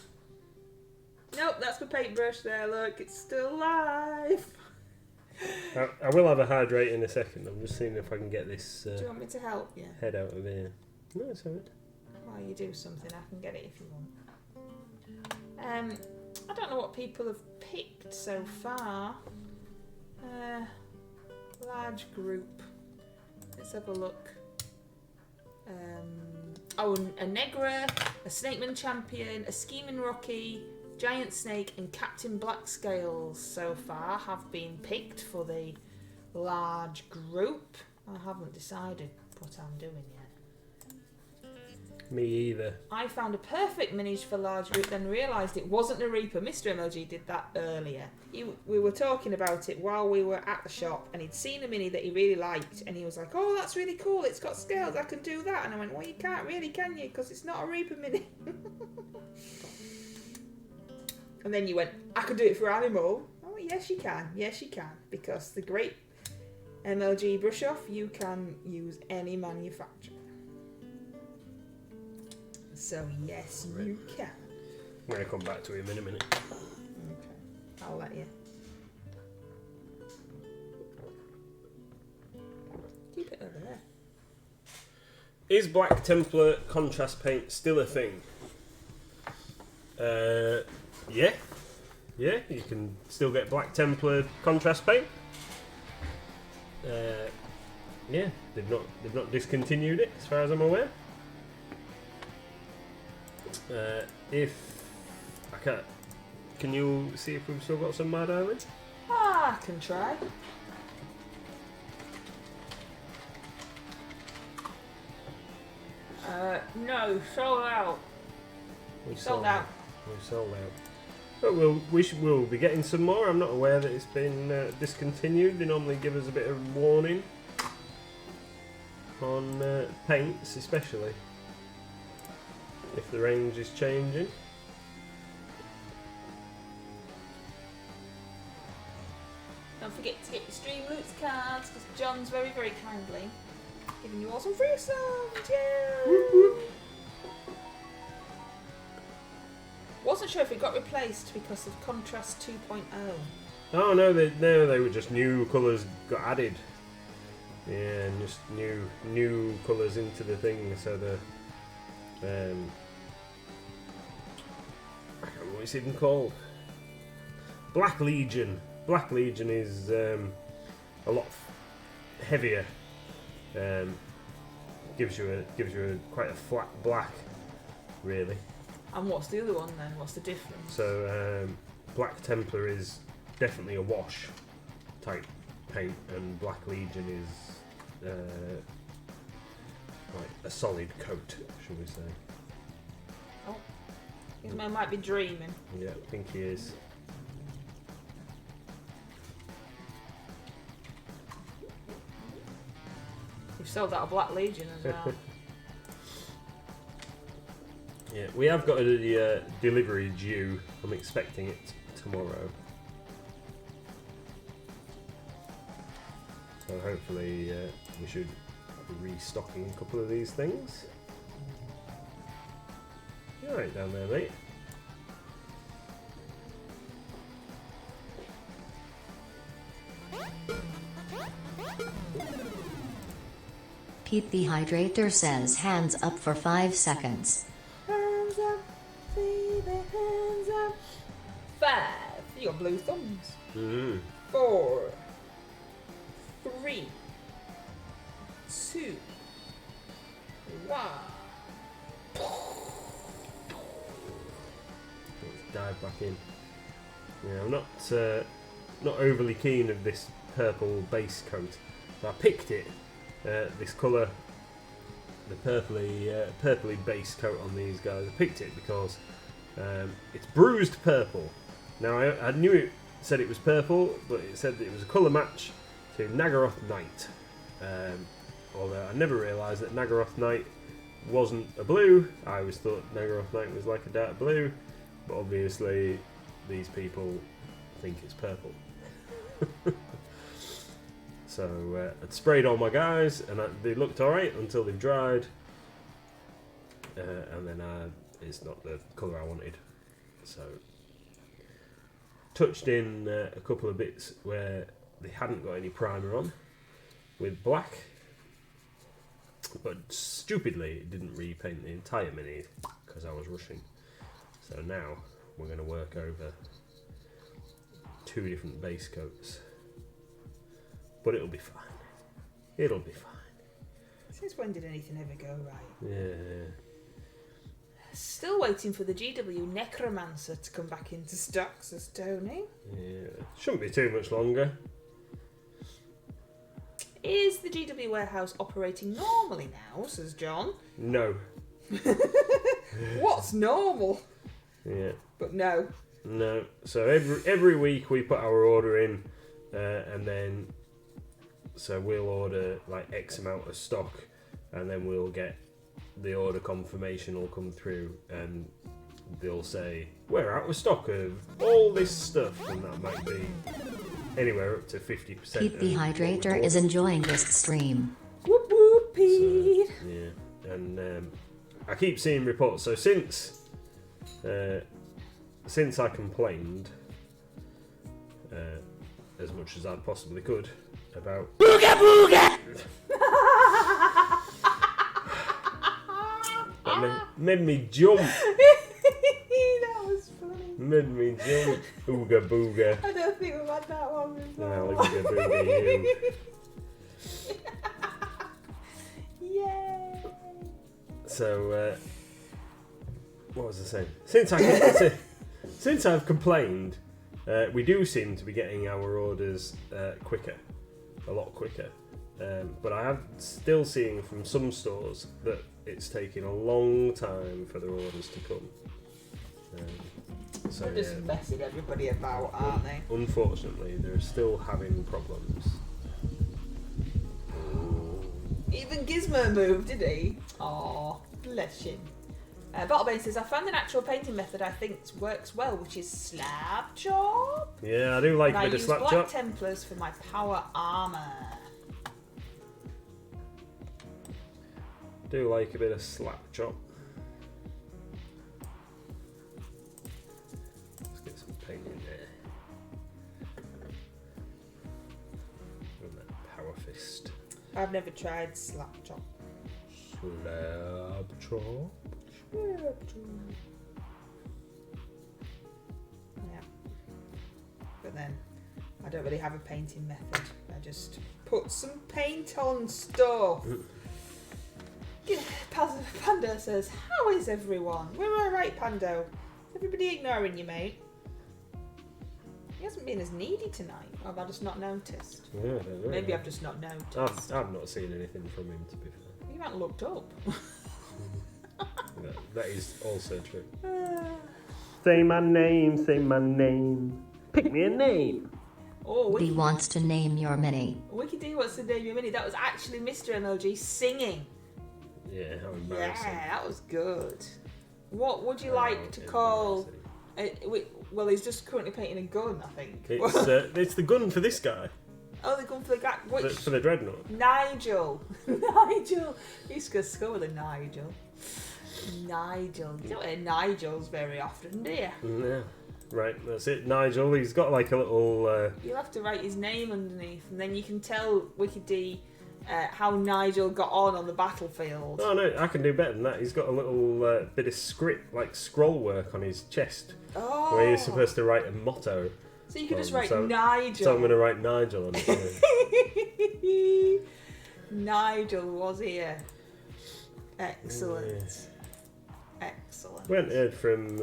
Nope, that's my paintbrush there, look. It's still alive. I will have a hydrate in a second. I'm just seeing if I can get this Do you want me to help you? head out of here. No, it's alright. While you do something, I can get it if you want. I don't know what people have picked so far. Large group. Let's have a look. A Negra, a Snakeman Champion, a Scheming Rocky, Giant Snake, and Captain Black Scales so far have been picked for the large group. I haven't decided what I'm doing yet. Me either. I found a perfect minis for large group, then realised it wasn't a Reaper. Mr MLG did that earlier. We were talking about it while we were at the shop, and he'd seen a mini that he really liked, and he was like, oh, that's really cool, it's got scales, I can do that. And I went, well, you can't really, can you? Because it's not a Reaper mini. And then you went, I can do it for animal. Oh, yes, you can. Yes, you can. Because the great MLG brush off, you can use any manufacturer. So, yes, you can. I'm going to come back to him in a minute. Okay, I'll let you. Keep it over there. Is Black Templar contrast paint still a thing? Yeah. Yeah, you can still get Black Templar contrast paint. Yeah, they've not discontinued it as far as I'm aware. If I can't, can you see if we've still got some Mad Island? I can try. No, sold out. We Sold out. We sold out. But we'll be getting some more. I'm not aware that it's been discontinued. They normally give us a bit of warning on paints, especially if the range is changing. Don't forget to get your Stream Roots cards because John's very, very kindly giving you all some free subs. Yeah. Wasn't sure if it got replaced because of Contrast 2.0. Oh no, they were just new colours got added. Yeah, and just new colours into the thing. So the I can't remember what it's even called. Black Legion. Black Legion is a lot heavier. Gives you a quite a flat black, really. And what's the other one then? What's the difference? So Black Templar is definitely a wash type paint, and Black Legion is like a solid coat, shall we say? Oh, this man might be dreaming. Yeah, I think he is. You've sold out a Black Legion as well. Yeah, we have got a delivery due. I'm expecting it tomorrow. So hopefully we should be restocking a couple of these things. You alright down there, mate? Pete the Hydrator says hands up for 5 seconds. Hands up, see the hands up. 5. You got blue thumbs. 4, 3, 2, 1. Let's dive back in. Yeah, I'm not overly keen of this purple base coat. So I picked it. This colour, the purpley base coat on these guys. I picked it because it's bruised purple. Now I knew it said it was purple, but it said that it was a colour match to Nagaroth Knight. Although I never realised that Nagaroth Knight wasn't a blue. I always thought Nagaroth Knight was like a dark blue, but obviously these people think it's purple. So I'd sprayed all my guys, and they looked alright until they've dried, and then it's not the colour I wanted. So touched in a couple of bits where they hadn't got any primer on with black, but stupidly it didn't repaint the entire mini because I was rushing. So now we're going to work over 2 different base coats. But it'll be fine. It'll be fine. Since when did anything ever go right? Yeah. Still waiting for the GW Necromancer to come back into stock, says Tony. Yeah. Shouldn't be too much longer. Is the GW warehouse operating normally now, says John? No. What's normal? Yeah. But no. No. So every week we put our order in, and then so we'll order like X amount of stock, and then we'll get the order confirmation will come through, and they'll say we're out of stock of all this stuff, and that might be anywhere up to 50%. Pete the Hydrator is enjoying this stream. Whoop whoop, Pete. So, yeah, and I keep seeing reports. So since I complained as much as I possibly could about booga booga. Made me jump. That was funny. Made me jump. Ooga booga. I don't think we've had that one before. Well, ooga booga you. Yay! So, what was I saying? Since I've complained, we do seem to be getting our orders quicker, a lot quicker. But I am still seeing from some stores that it's taking a long time for their orders to come. So They're just messing everybody about, aren't they? Unfortunately, they're still having problems. Even Gizmo moved, did he? Aw, bless him. Bottlebane says, I found an actual painting method I think works well, which is slab chop. Yeah, I do like And a I bit of use slap black chop. Templars for my power armour. Do like a bit of slap chop. Let's get some paint in there. And that power fist. I've never tried slap chop. Slab chop. Yeah. But then, I don't really have a painting method. I just put some paint on stuff. Pando says, how is everyone? We're alright, Pando. Is everybody ignoring you, mate? He hasn't been as needy tonight. Or have I just not noticed? Yeah, I don't know. Maybe I've just not noticed. I've not seen anything from him, to be fair. You haven't looked up. That is also true. Say my name, say my name. Pick me a name. Oh, He wants to name your mini. Wicked D wants to name your mini. That was actually Mr MLG singing. Yeah, how embarrassing. Yeah, that was good. What would you like to call... well, he's just currently painting a gun, I think. It's the gun for this guy. Oh, the gun for the guy. Which? For the dreadnought. Nigel. Nigel. He used to go to school with a Nigel. Nigel. You don't hear Nigels very often, do you? Yeah. Right, that's it. Nigel, he's got like a little... You'll have to write his name underneath, and then you can tell Wicked D how Nigel got on the battlefield. Oh no, I can do better than that. He's got a little bit of script, like scroll work on his chest, where he's supposed to write a motto. So you can just write Nigel. So I'm going to write Nigel on it. Nigel was here. Excellent. Yeah. Excellent. We haven't heard from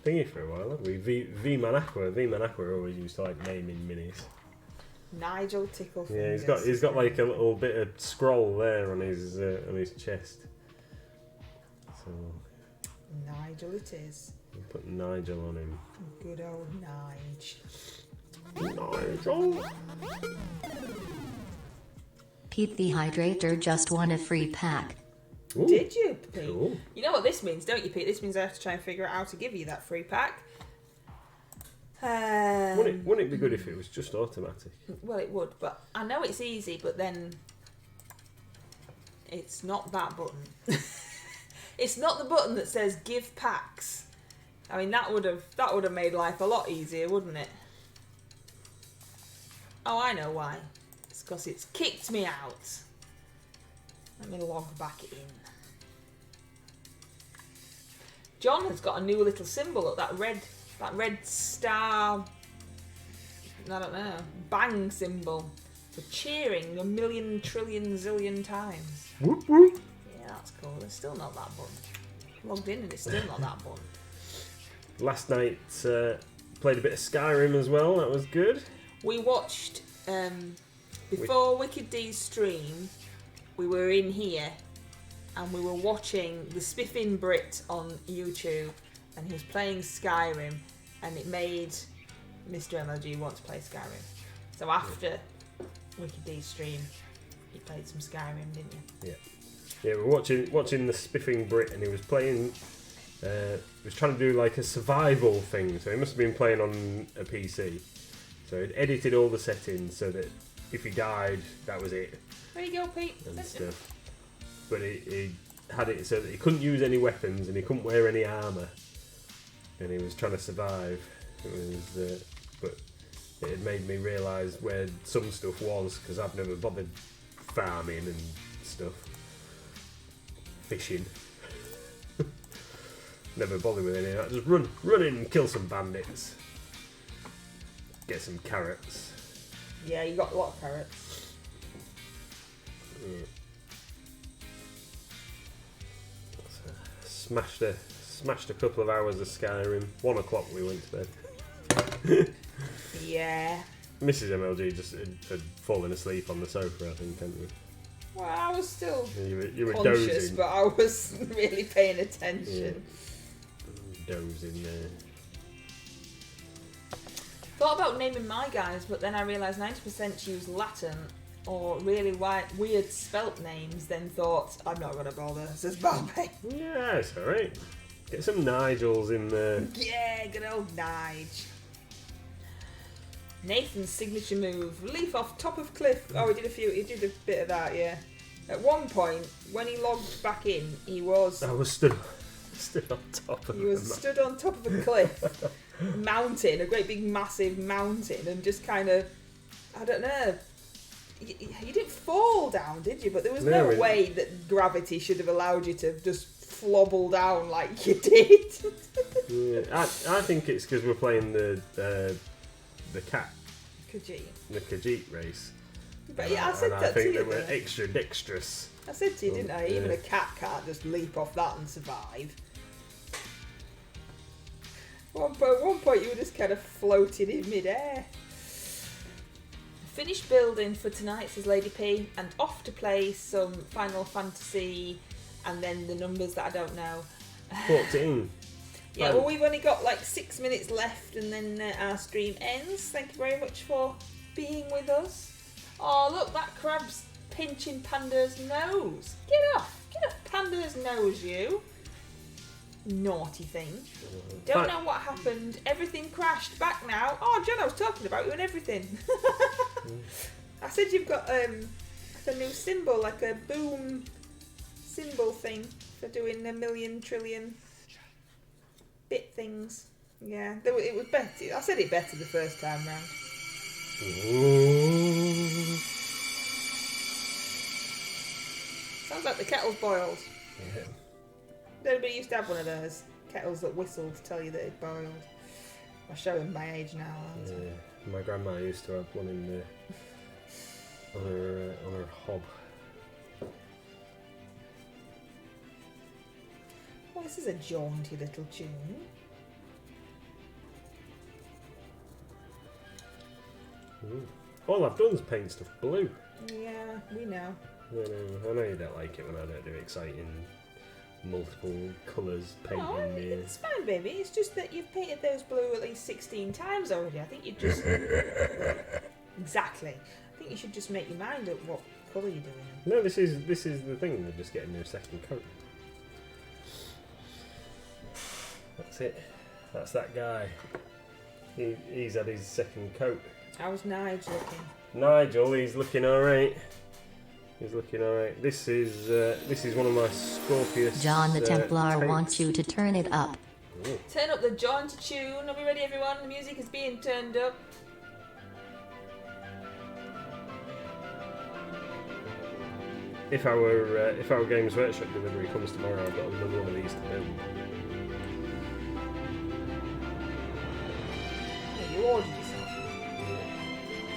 Thingy for a while, have we? V-Man Aqua. V-Man Aqua always used to like naming minis. Nigel Tickle. Yeah, he's got like a little bit of scroll there on his chest. So Nigel it is. we'll put Nigel on him. Good old Nigel. Nigel. Pete the Hydrator just won a free pack. Ooh, Did you, Pete? cool. You know what this means, don't you, Pete? This means I have to try and figure out how to give you that free pack. Wouldn't it be good if it was just automatic? Well, it would, but I know it's easy, but then it's not that button. It's not the button that says give packs. I mean, that would have made life a lot easier, wouldn't it? Oh, I know why. It's because it's kicked me out. Let me log back in. John has got a new little symbol. Look, that red star, I don't know, bang symbol for cheering a million, trillion, zillion times. Whoop whoop. Yeah, that's cool. It's still not that button. Logged in and it's still not that button. Last night, played a bit of Skyrim as well. That was good. We watched, before Wicked D's stream, we were in here and we were watching the Spiffing Brit on YouTube, and he was playing Skyrim, and it made Mr MLG want to play Skyrim. So after Wicked D's stream, you played some Skyrim, didn't you? Yeah, we're watching the Spiffing Brit, and he was playing. He was trying to do like a survival thing, so he must have been playing on a PC. So he'd edited all the settings so that if he died, that was it. There you go, Pete. And stuff. But he had it so that he couldn't use any weapons and he couldn't wear any armour, and he was trying to survive. It was, but it had made me realise where some stuff was, because I've never bothered farming and stuff. fishing. Never bother with any of that. Just run in and kill some bandits. Get some carrots. Yeah, you got a lot of carrots. Yeah. So, smashed a couple of hours of Skyrim. 1 o'clock we went to bed. Yeah. Mrs MLG just had fallen asleep on the sofa, I think, hadn't you? Well, I was still You were conscious, dozing. but I wasn't really paying attention. Yeah. Dozing there. Thought about naming my guys, but then I realised 90% use Latin or really weird spelt names, then thought, I'm not going to bother, this is Barbie. Yeah, it's alright. Get some Nigels in there. Yeah, good old Nige. Nathan's signature move, leap off top of cliff. Oh, he did a bit of that, yeah. At one point, when he logged back in, he was... I was stood on top of He was stood on top of a cliff, mountain, a great big massive mountain, and just kind of, I don't know, you didn't fall down, did you? But there was no way that gravity should have allowed you to just flobble down like you did. Yeah, I think it's because we're playing the cat, Khajiit. the Khajiit race. But yeah, I said and that I think to you. they were extra dexterous. I said to you, didn't I? Even Yeah. a cat can't just leap off that and survive. At one point you were just kind of floating in midair. Finished building for tonight, says Lady P, and off to play some Final Fantasy and then the numbers that I don't know. 14. Yeah, well, we've only got like 6 minutes left and then our stream ends. Thank you very much for being with us. Oh, look, that crab's pinching Panda's nose. Get off Panda's nose, you. Naughty thing. Don't know what happened. Everything crashed. Back now. Oh, John, I was talking about you and everything. I said you've got a new symbol, like a boom symbol thing for doing a million trillion bit things. Yeah, it was better. I said it better the first time round. Ooh. Sounds like the kettle's boiled. Yeah. Nobody used to have one of those kettles that whistle to tell you that it boiled. I'm showing my age now, aren't I? Yeah. My grandma used to have one in the on her hob. Well, this is a jaunty little tune. Ooh. All I've done is paint stuff blue. Yeah, we know. I know you don't like it when I don't do exciting multiple colours painting No, me. it's fine, baby. It's just that you've painted those blue at least 16 times already. I think you just... Exactly. I think you should just make your mind up what colour you're doing. No, this is the thing. They're just getting their second coat. That's it. That's that guy. He's had his second coat. How's Nige looking? Nigel, he's looking alright. He's looking alright. This is one of my Scorpius. John the Templar tanks. wants you to turn it up. Ooh. Turn up the jaunty tune. Are we ready, everyone? The music is being turned up. If our Games Workshop delivery comes tomorrow, I've got another one of these to build. Yeah, you ordered yourself.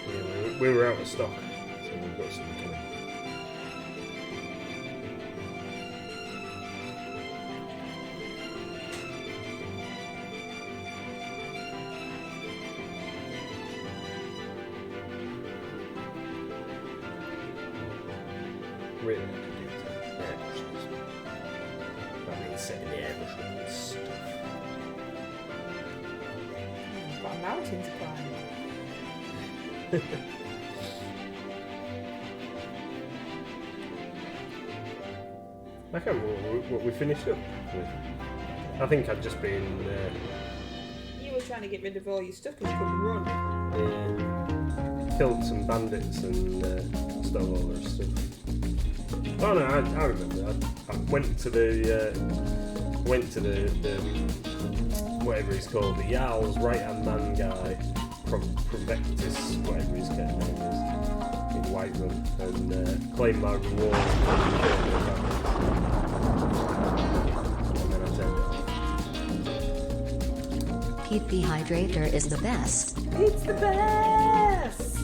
Yeah, we were out of stock, so we've got some coming. Really like to do some airbrushes. That means setting the airbrush and stuff. You've got a mountain to climb. I can't remember what we finished up with. I think I'd just been You were trying to get rid of all your stuff because you couldn't run. killed some bandits and stole all their stuff. Oh no, I remember. I went to the whatever he's called, the Jarl's right hand man guy, Provectus, whatever his name is, in Whiterun, and claimed my reward. Pete the Hydrator is the best. It's the best!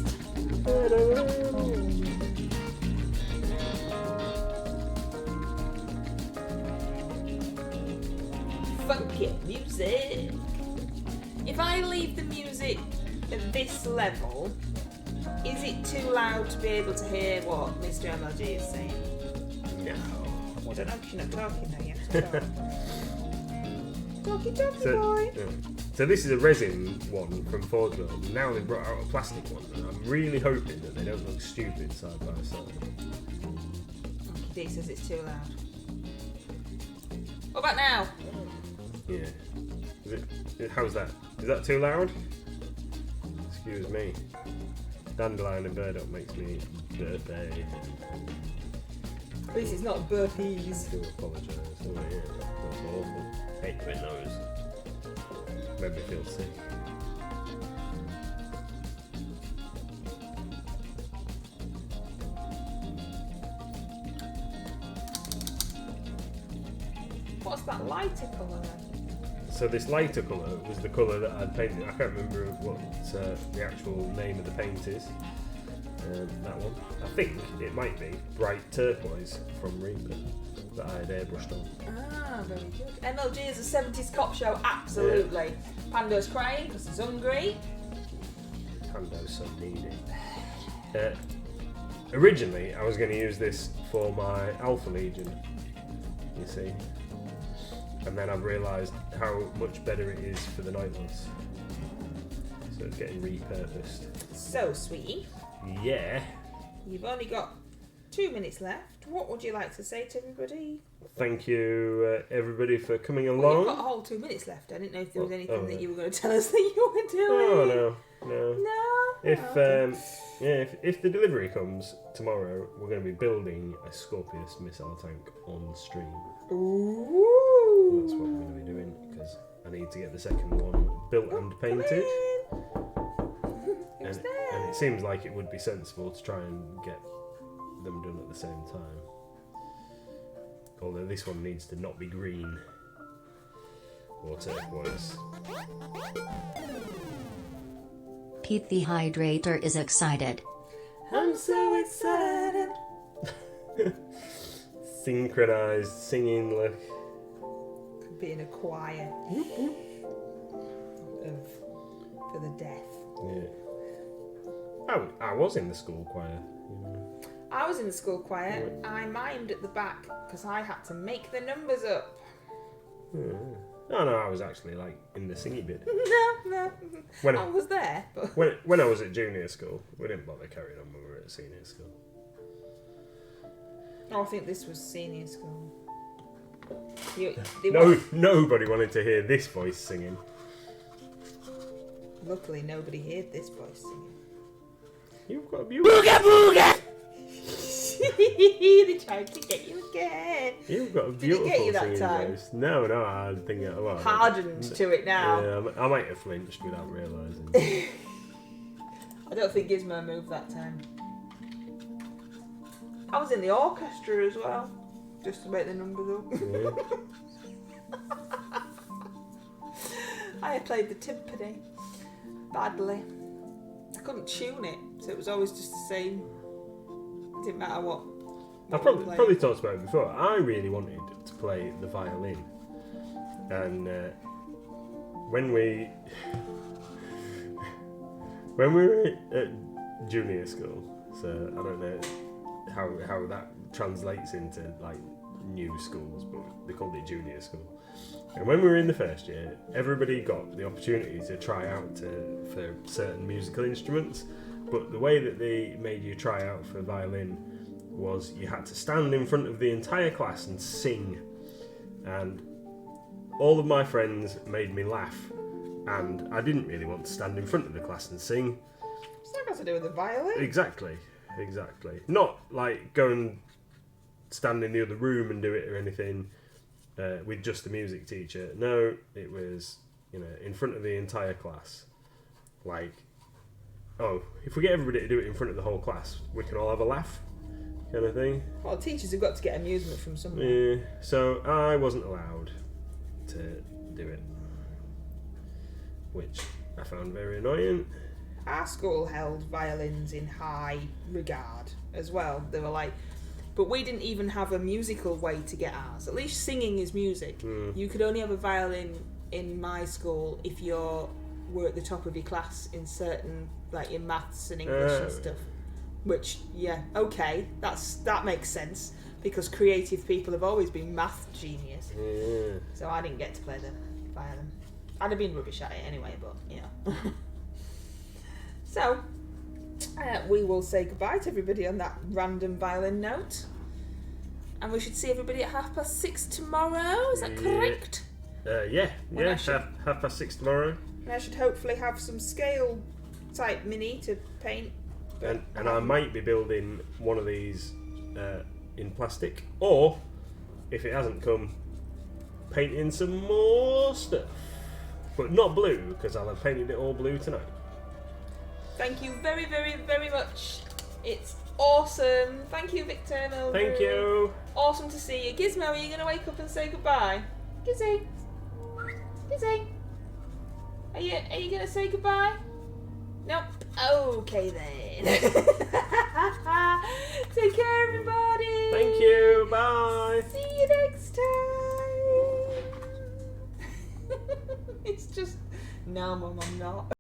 Funky music. If I leave the music at this level, is it too loud to be able to hear what Mr MLG is saying? No. Well, I don't know because you're not talking now yet. Talky So, boy. yeah. So this is a resin one from Forge World. Now they've brought out a plastic one, and I'm really hoping that they don't look stupid side by side. D says it's too loud. What about now? Yeah. How's that? Is that too loud? Excuse me. Dandelion and burdock makes me birthday. At least it's not burpees. I do apologise. Oh yeah, that's awful. Hate doing those. Made me feel sick. What's that lighter colour then? So this lighter colour was the colour that I'd painted. I can't remember what the actual name of the paint is. That one. I think it might be bright turquoise from Reaper that I had airbrushed on. Ah, very good. MLG is a 70s cop show, absolutely. Yeah. Pando's crying because he's hungry. Pando's so needy. Originally, I was going to use this for my Alpha Legion, you see. And then I've realised how much better it is for the Nightless. So it's getting repurposed. So, sweetie. Yeah. You've only got 2 minutes left. What would you like to say to everybody? Thank you, everybody, for coming along. Well, you've got a whole 2 minutes left. I didn't know if there was anything that you were going to tell us that you were doing. Oh, no. If the delivery comes tomorrow, we're going to be building a Scorpius missile tank on stream. Ooh. That's what we're going to be doing, because I need to get the second one built and painted. And it seems like it would be sensible to try and get them done at the same time. Although this one needs to not be green or turquoise. Pete the Hydrator is excited. I'm so excited. Synchronized singing, look. Could be in a choir. For the deaf. Yeah. I was in the school choir. I was in the school choir. I mimed at the back because I had to make the numbers up. Oh no, I was actually like in the singing bit. No. I was there. But when I was at junior school, we didn't bother carrying on when we were at senior school. Oh, I think this was senior school. Nobody wanted to hear this voice singing. Luckily, nobody heard this voice singing. You've got a beautiful... Booga! They tried to get you again. You've got a beautiful Did it get you that singing time? voice. No, I think well, hardened to it now. Yeah, I might have flinched without realising. I don't think Gizmo moved that time. I was in the orchestra as well, just to make the numbers up. Yeah. I played the timpani badly. I couldn't tune it, so it was always just the same. It didn't matter what. I've probably talked about it before. I really wanted to play the violin, and when we were at junior school, so I don't know how that translates into like new schools, but they called it junior school. And when we were in the first year, everybody got the opportunity to try out for certain musical instruments, but the way that they made you try out for violin was you had to stand in front of the entire class and sing. And all of my friends made me laugh, and I didn't really want to stand in front of the class and sing. What's that got to do with the violin? Exactly. Not like go and stand in the other room and do it or anything with just the music teacher. No, it was, in front of the entire class. Like, oh, if we get everybody to do it in front of the whole class, we can all have a laugh, kind of thing. Well, teachers have got to get amusement from somewhere. Yeah, so I wasn't allowed to do it. which I found very annoying. Our school held violins in high regard as well. They were like, but we didn't even have a musical way to get ours. At least singing is music. You could only have a violin in my school if were at the top of your class in certain, like in maths and English and stuff. Which, yeah, okay, that makes sense, because creative people have always been math genius. Yeah. So I didn't get to play the violin. I'd have been rubbish at it anyway, but, you know. So, we will say goodbye to everybody on that random violin note. And we should see everybody at 6:30 tomorrow, is that correct? Yeah, half past 6 tomorrow. And I should hopefully have some scale type mini to paint. And I might be building one of these in plastic, or if it hasn't come, painting some more stuff. But not blue, because I'll have painted it all blue tonight. Thank you very, very, very much. It's awesome. Thank you, Victor MLG. Thank you. Awesome to see you. Gizmo, are you going to wake up and say goodbye? Gizzy. Gizzy. Are you going to say goodbye? Nope. Okay then. Take care, everybody. Thank you. Bye. See you next time. It's just, no, Mum, I'm not.